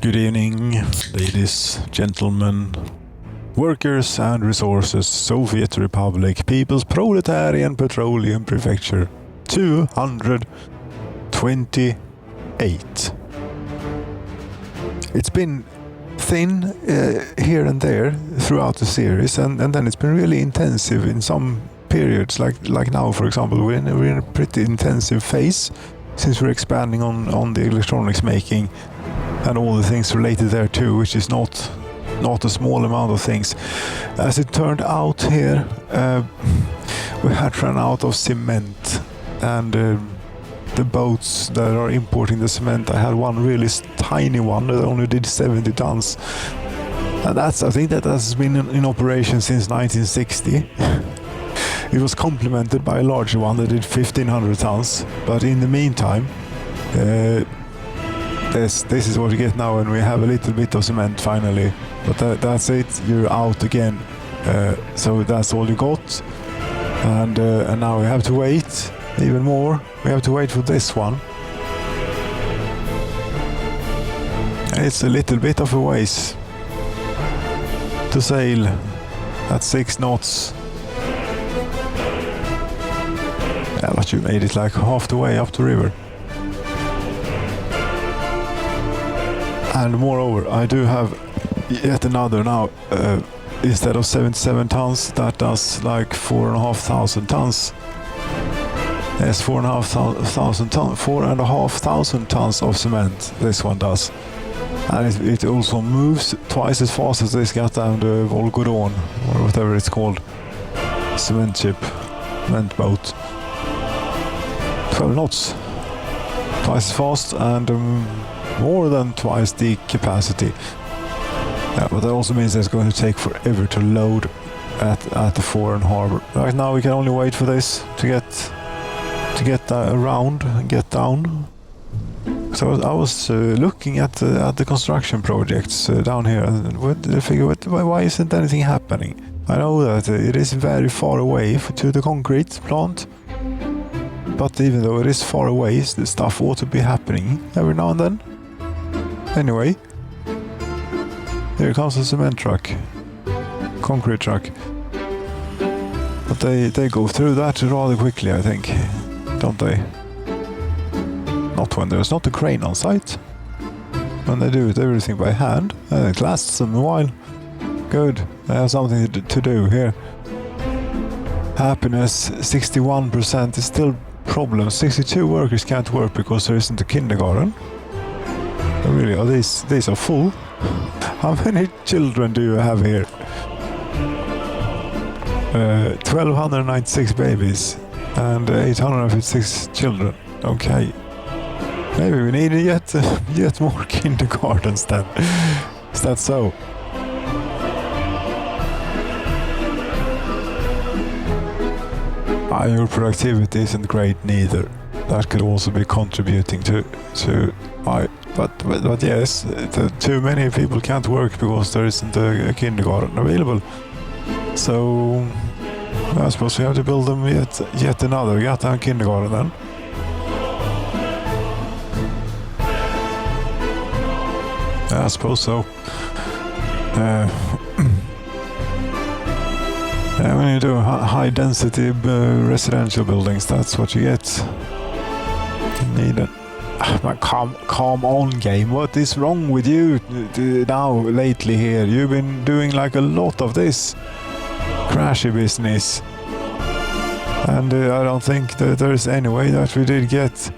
Good evening, ladies, gentlemen, workers and resources, Soviet Republic, People's Proletarian, Petroleum, Prefecture, 228. It's been thin here and there throughout the series, and then it's been really intensive in some periods, like now, for example. We're in a pretty intensive phase since we're expanding on the electronics making and all the things related there too, which is not a small amount of things. As it turned out here, we had run out of cement, and the boats that are importing the cement, I had one really tiny one that only did 70 tons. And I think that has been in operation since 1960. It was complemented by a larger one that did 1,500 tons, but in the meantime, this is what you get now, and we have a little bit of cement finally. But that's it, you're out again. So that's all you got. And now we have to wait even more. We have to wait for this one. It's a little bit of a ways to sail at 6 knots. Yeah, but you made it like half the way up the river. And moreover, I do have yet another now. Instead of 77 tons, that does like 4,500 tons. Yes, 4,500 tons of cement. This one does, and it also moves twice as fast as this goddamn the Volgodon or whatever it's called, cement boat. 12 knots, twice as fast, and more than twice the capacity. Yeah, but that also means it's going to take forever to load at the foreign harbor. Right now we can only wait for this to get around and get down. So I was looking at the construction projects down here, and I figured, why isn't anything happening? I know that it is very far away to the concrete plant, but even though it is far away, the stuff ought to be happening every now and then. Anyway, here comes a cement truck, concrete truck. But they go through that rather quickly, I think, don't they? Not when there's not a crane on site. When they do everything by hand, it lasts them a while. Good, I have something to do here. Happiness, 61% is still problem. 62 workers can't work because there isn't a kindergarten. Really, these are full. How many children do you have here? 1,296 babies and 856 children. Okay. Maybe we need yet more kindergartens then. Is that so? Your productivity isn't great neither. That could also be contributing to but yes, too many people can't work because there isn't a kindergarten available. So I suppose we have to build them yet another goddamn kindergarten then. I suppose so. When you do high density residential buildings, that's what you get. You need it. Come on, game. What is wrong with you now lately here? You've been doing like a lot of this crashy business, and I don't think that there's any way that we did get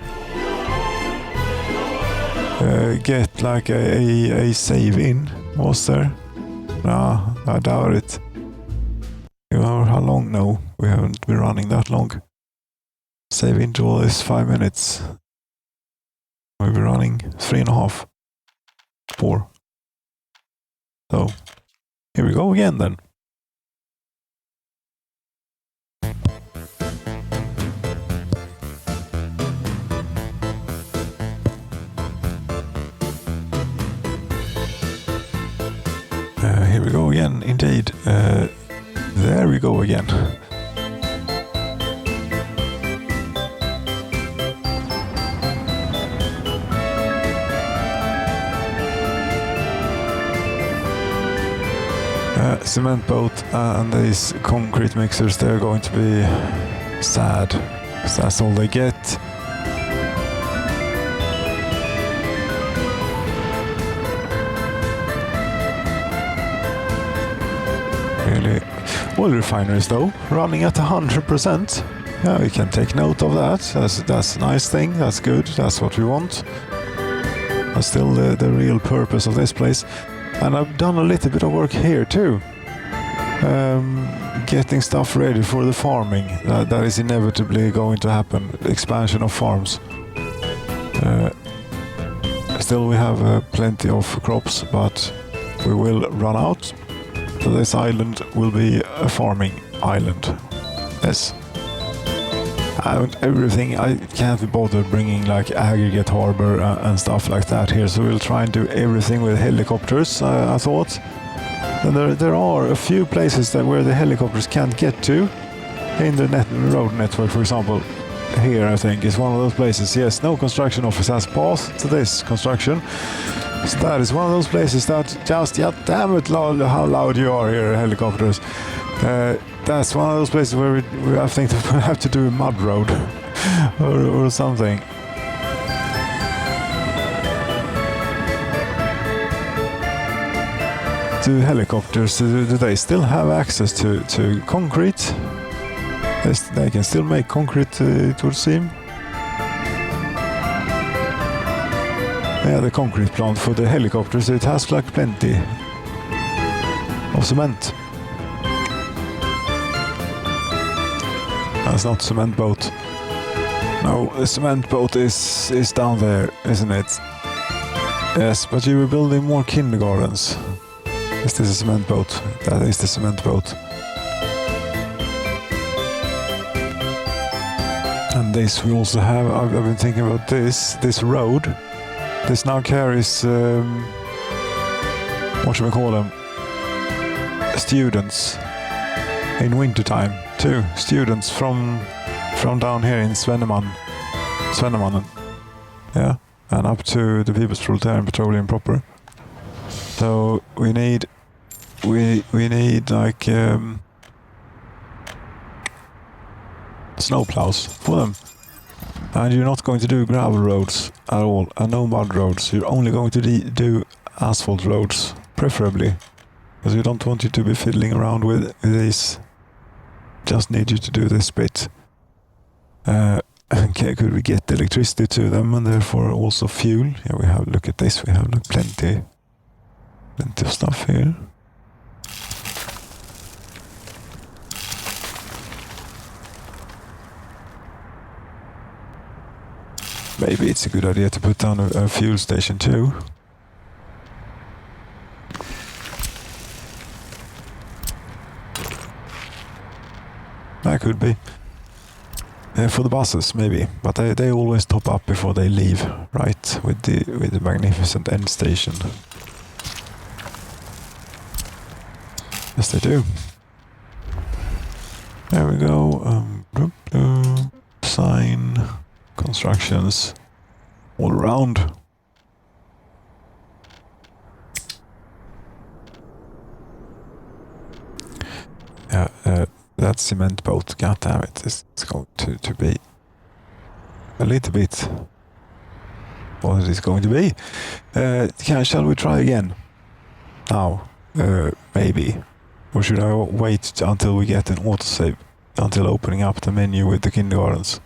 like a save in. Was there? No, I doubt it. How long? No, we haven't been running that long. Save interval is 5 minutes. We'll be running 3.5, 4. So here we go again then. Here we go again, indeed. There we go again. Cement boat and these concrete mixers, they're going to be sad. That's all they get. Really, oil refineries though, running at 100%. Yeah, we can take note of that. That's a nice thing. That's good. That's what we want. That's still the real purpose of this place. And I've done a little bit of work here too. Getting stuff ready for the farming. That is inevitably going to happen. Expansion of farms. Still we have plenty of crops, but we will run out. So this island will be a farming island. Yes. And everything, I can't be bothered bringing like aggregate harbor and stuff like that here, so we'll try and do everything with helicopters, I thought. And there are a few places where the helicopters can't get to in the road network, for example. Here, I think, is one of those places. Yes, no construction office has passed to this construction. So that is one of those places that just, yeah, damn it, how loud you are here, helicopters. That's one of those places where we I think that we have to do a mud road or something. Do helicopters, do they still have access to concrete? They can still make concrete, it would seem. Yeah, the concrete plant for the helicopters, it has like plenty of cement. That's not cement boat. No, the cement boat is down there, isn't it? Yes, but you were building more kindergartens. Is this a cement boat? That is the cement boat. And this we also have, I've been thinking about this road. This now carries, what should we call them? Students in wintertime too. Students from down here in Svennemannen. Yeah, and up to the People's Proletarian Petroleum proper. So we need like snow plows for them. And you're not going to do gravel roads at all, and no mud roads. You're only going to do asphalt roads, preferably, because we don't want you to be fiddling around with these. Just need you to do this bit. Okay, could we get electricity to them and therefore also fuel? Yeah, we have. Look at this. We have like plenty of stuff here. Maybe it's a good idea to put down a fuel station too. That could be. For the buses, maybe. But they always top up before they leave, right? With the magnificent end station. Yes, they do. There we go. Sign. Constructions all around. Yeah, that cement boat, god damn it, it's going to be a little bit what it is going to be. Shall we try again? Now, maybe. Or should I wait until we get an autosave, until opening up the menu with the kindergartens?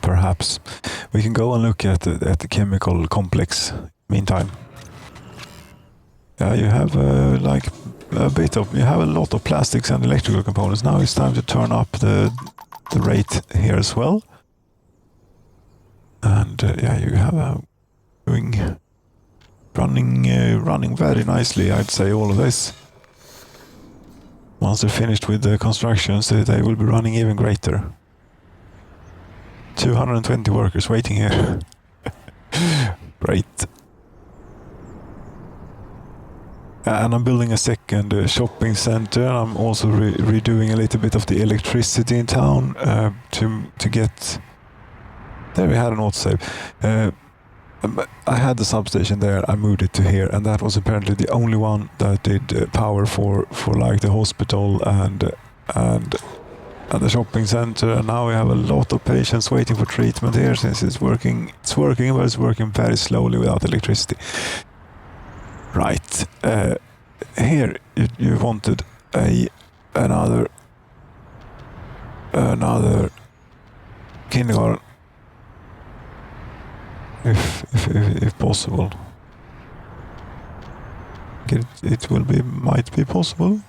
Perhaps we can go and look at the chemical complex. Meantime, yeah, you have like you have a lot of plastics and electrical components. Now it's time to turn up the rate here as well. And yeah, you have running very nicely. I'd say all of this. Once they're finished with the constructions, they will be running even greater. 220 workers waiting here. Great. And I'm building a second shopping center. I'm also redoing a little bit of the electricity in town to get. There we had an autosave. I had the substation there. I moved it to here, and that was apparently the only one that did power for like the hospital and the shopping center. And now we have a lot of patients waiting for treatment here since it's working. It's working, but it's working very slowly without electricity. Right. Here you wanted another kindergarten, if possible. It might be possible,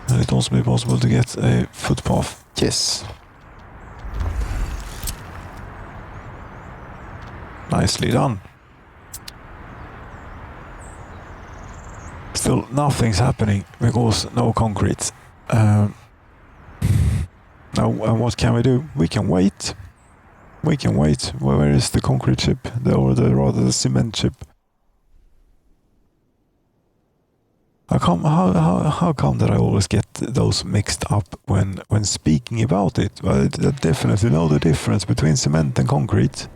and it also be possible to get a footpath. Yes. Nicely done. Still, nothing's happening because no concrete. Now, and what can we do? We can wait. We can wait. Where is the concrete ship? Or rather the cement ship? How come that I always get those mixed up when speaking about it? Well, I definitely know the difference between cement and concrete.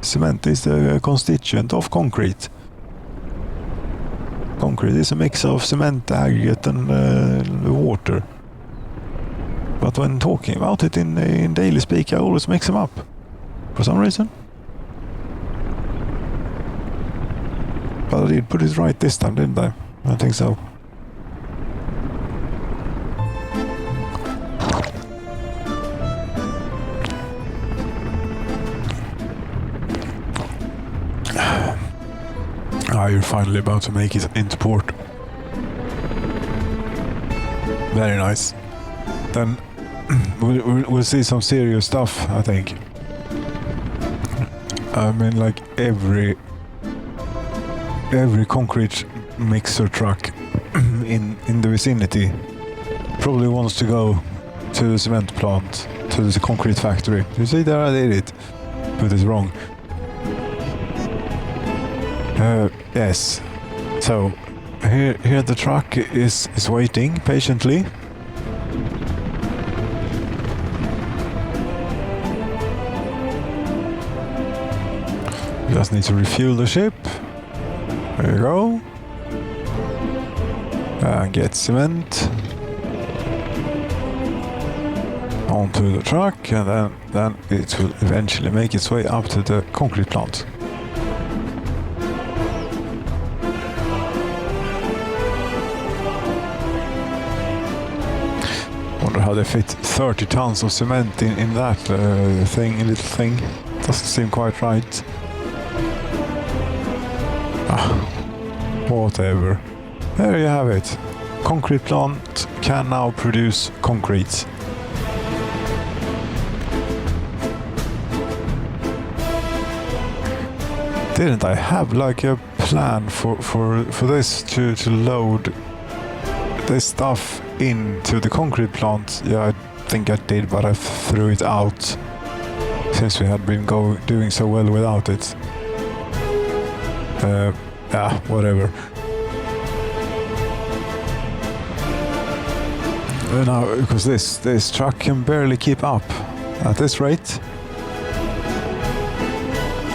Cement is a constituent of concrete. Concrete is a mix of cement, aggregate and water. But when talking about it in daily speak, I always mix them up. For some reason. But I did put it right this time, didn't I? I think so. You're finally about to make it into port. Very nice. Then we'll see some serious stuff, I think. I mean, like every concrete mixer truck in the vicinity probably wants to go to the cement plant, to the concrete factory. You see there, I did it. Put it wrong. Yes. So here the truck is waiting patiently. Just need to refuel the ship. There you go. And get cement onto the truck, and then it will eventually make its way up to the concrete plant. Wonder how they fit 30 tons of cement in that little thing. Doesn't seem quite right. Whatever. There you have it. Concrete plant can now produce concrete. Didn't I have like a plan for this to load this stuff into the concrete plant? Yeah, I think I did, but I threw it out since we had been doing so well without it. Yeah, whatever. Now, because this truck can barely keep up at this rate.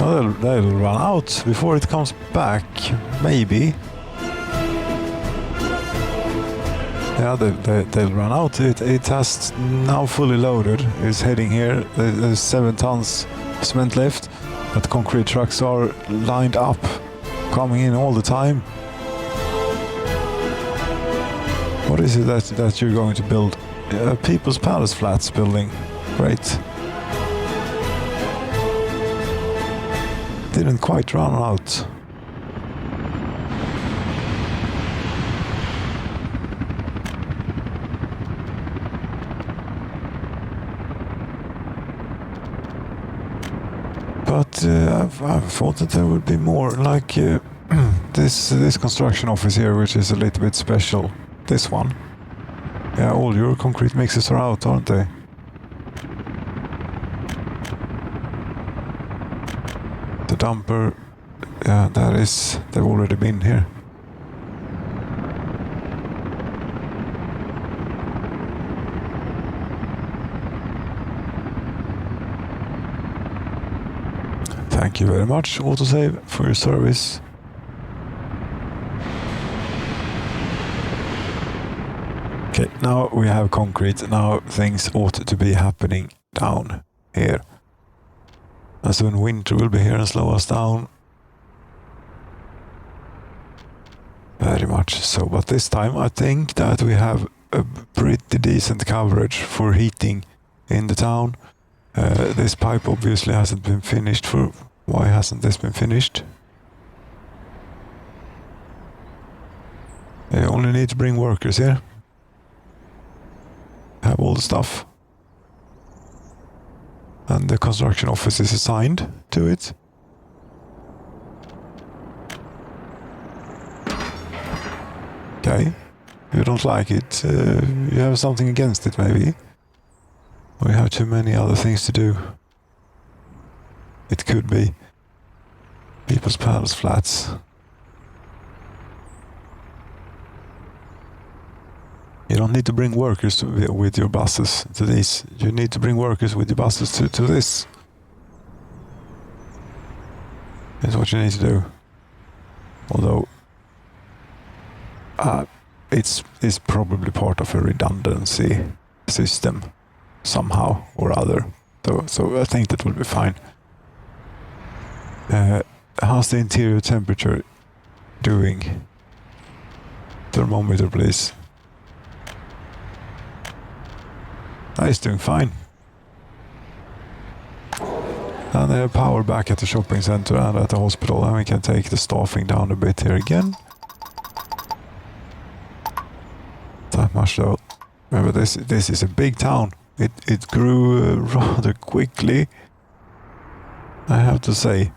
Well, they'll run out before it comes back, maybe. Yeah, they'll run out. It has now fully loaded. It's heading here. There's 7 tons cement left, but concrete trucks are lined up, coming in all the time. What is it that you're going to build? People's Palace Flats building. Great. Didn't quite run out. But I thought that there would be more like this construction office here, which is a little bit special. This one. Yeah, all your concrete mixes are out, aren't they? The dumper, yeah, they've already been here. Thank you very much, autosave, for your service. Okay, now we have concrete. Now things ought to be happening down here. And soon winter will be here and slow us down. Very much so. But this time I think that we have a pretty decent coverage for heating in the town. This pipe obviously hasn't been finished. Why hasn't this been finished? They only need to bring workers here. Have all the stuff. And the construction office is assigned to it. Okay. You don't like it. You have something against it maybe. Or you have too many other things to do. It could be. People's Palace flats. You don't need to bring workers with your buses to this. You need to bring workers with your buses to this. That's what you need to do. Although it's probably part of a redundancy system somehow or other. So I think that will be fine. How's the interior temperature doing? Thermometer, please. It's doing fine. And they have power back at the shopping center and at the hospital, and we can take the staffing down a bit here again. That much though. Remember, this is a big town. It grew rather quickly, I have to say.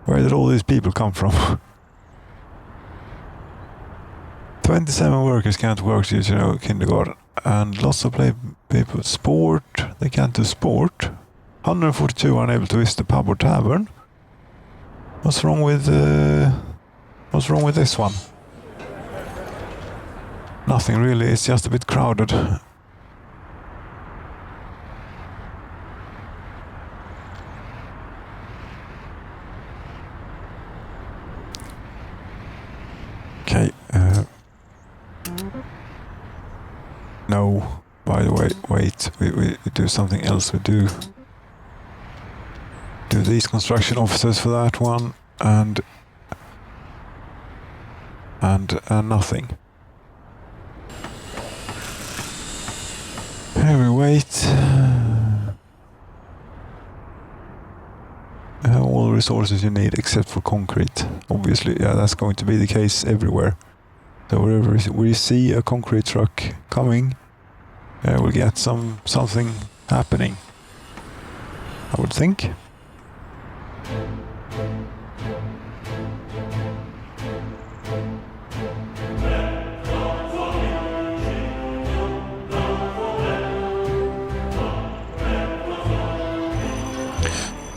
Where did all these people come from? 27 workers can't work due to kindergarten. And lots of people. Sport, they can't do sport. 142 are unable to visit the pub or tavern. What's wrong with this one? Nothing really, it's just a bit crowded. Okay. No, by the way, wait, we do something else. We do these construction officers for that one, and nothing. Here we wait. You have all the resources you need except for concrete. Obviously, yeah, that's going to be the case everywhere. So wherever we see a concrete truck coming, we'll get something happening, I would think.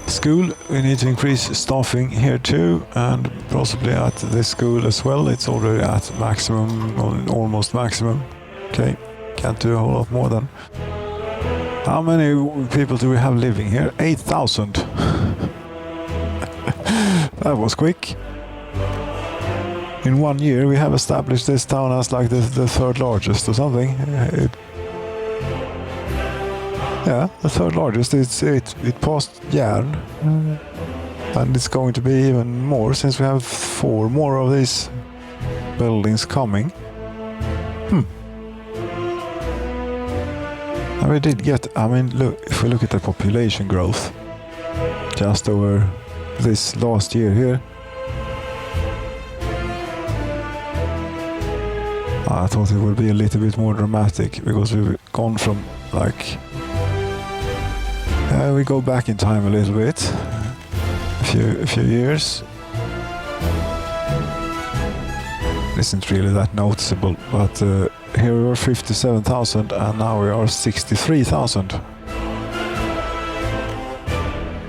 School, we need to increase staffing here too, and possibly at this school as well. It's already at maximum, almost maximum. Okay, can't do a whole lot more than. How many people do we have living here? 8,000. That was quick. In 1 year we have established this town as like the third largest or something. Yeah, the third largest. It passed Järn, and it's going to be even more since we have 4 more of these buildings coming. And we did get. I mean, look. If we look at the population growth, just over this last year here, I thought it would be a little bit more dramatic because we've gone from like. We go back in time a little bit, a few years. It isn't really that noticeable, but here we were 57,000 and now we are 63,000.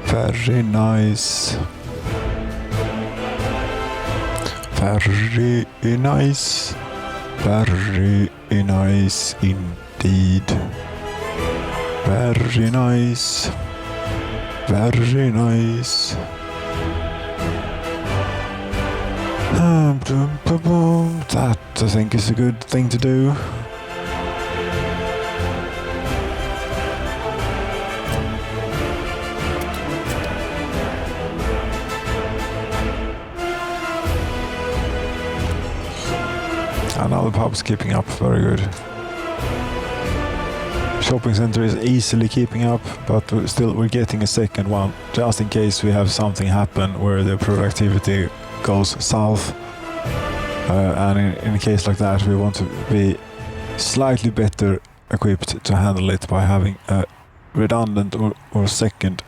Very nice. Very nice. Very nice indeed. Very nice. Very nice. That I think is a good thing to do. And now the pub's keeping up, very good. Shopping center is easily keeping up, but still we're getting a second one, just in case we have something happen where the productivity goes south. And in a case like that, we want to be slightly better equipped to handle it by having a redundant or second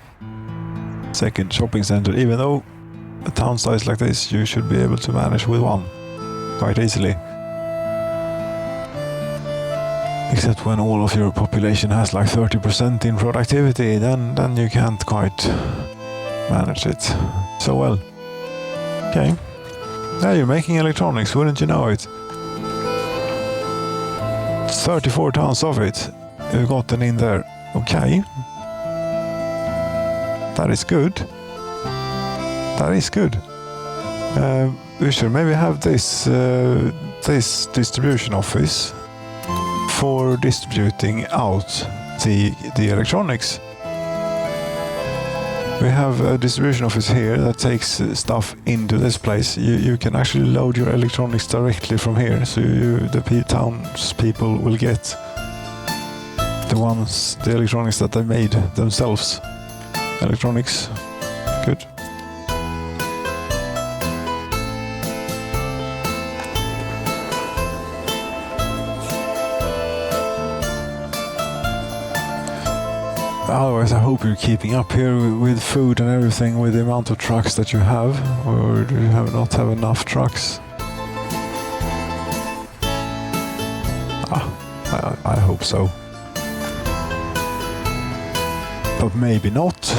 shopping center. Even though a town size like this, you should be able to manage with one quite easily. Except when all of your population has like 30% in productivity, then you can't quite manage it so well. Okay. Now you're making electronics, wouldn't you know it? 34 tons of it you've gotten in there. Okay. That is good. That is good. We should maybe have this distribution office for distributing out the electronics. We have a distribution office here that takes stuff into this place. You can actually load your electronics directly from here, so the townspeople will get the electronics that they made themselves. Electronics, good. Otherwise, I hope you're keeping up here with food and everything with the amount of trucks that you have, or do you not have enough trucks? I hope so. But maybe not.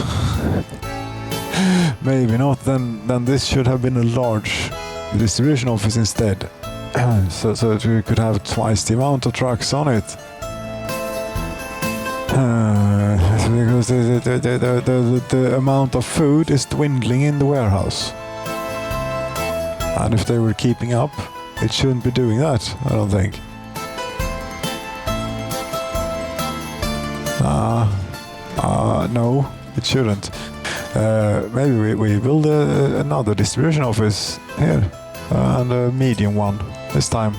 Maybe not, then this should have been a large distribution office instead. so that we could have twice the amount of trucks on it. Because the amount of food is dwindling in the warehouse. And if they were keeping up, it shouldn't be doing that, I don't think. No, it shouldn't. Maybe we build another distribution office here, and a medium one this time.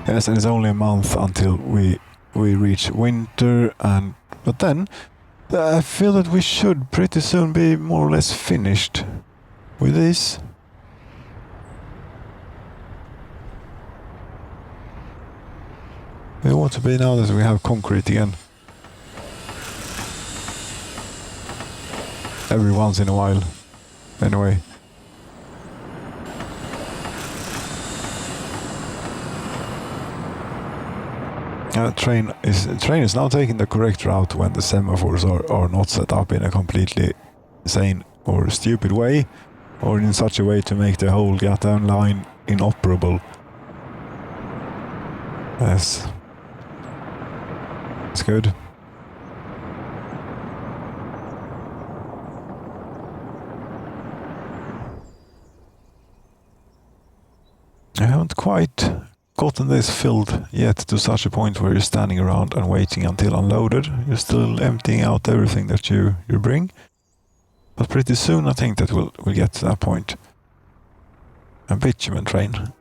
Yes, and it's only a month until we reach winter, but then I feel that we should pretty soon be more or less finished with this. We want to be now that we have concrete again. Every once in a while, anyway. Train is now taking the correct route when the semaphores are not set up in a completely insane or stupid way, or in such a way to make the whole goddamn line inoperable. Yes. It's good. I haven't quite gotten this filled yet to such a point where you're standing around and waiting until unloaded. You're still emptying out everything that you bring. But pretty soon I think that we'll get to that point. A bitumen train.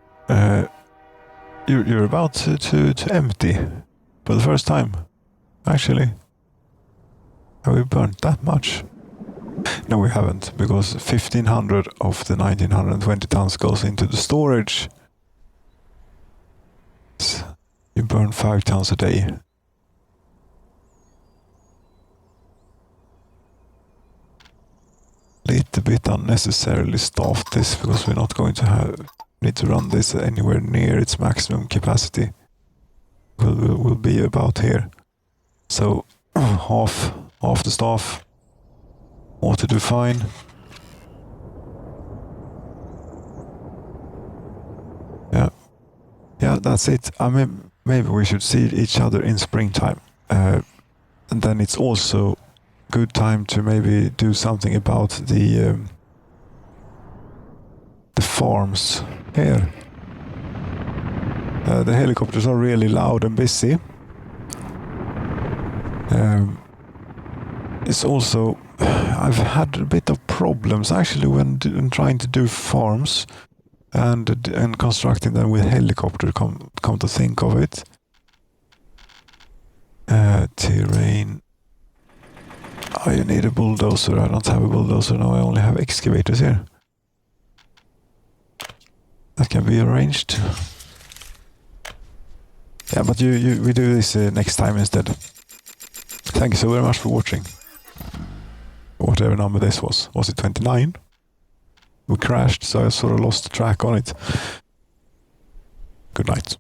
You're about to empty for the first time, actually. Have we burnt that much? No, we haven't, because 1,500 of the 1,920 tons goes into the storage. You burn 5 tons a day. little bit unnecessarily staffed this because we're not going to need to run this anywhere near its maximum capacity. Will be about here. So half the staff ought to do fine. Yeah, that's it. I mean, maybe we should see each other in springtime. And then it's also good time to maybe do something about the farms here. The helicopters are really loud and busy. It's also, I've had a bit of problems actually when trying to do farms and constructing them with helicopter, come to think of it. Terrain. Oh, you need a bulldozer. I don't have a bulldozer now, I only have excavators here. That can be arranged. Yeah, but we do this next time instead. Thank you so very much for watching. Whatever number this was. Was it 29? We crashed, so I sort of lost track on it. Good night.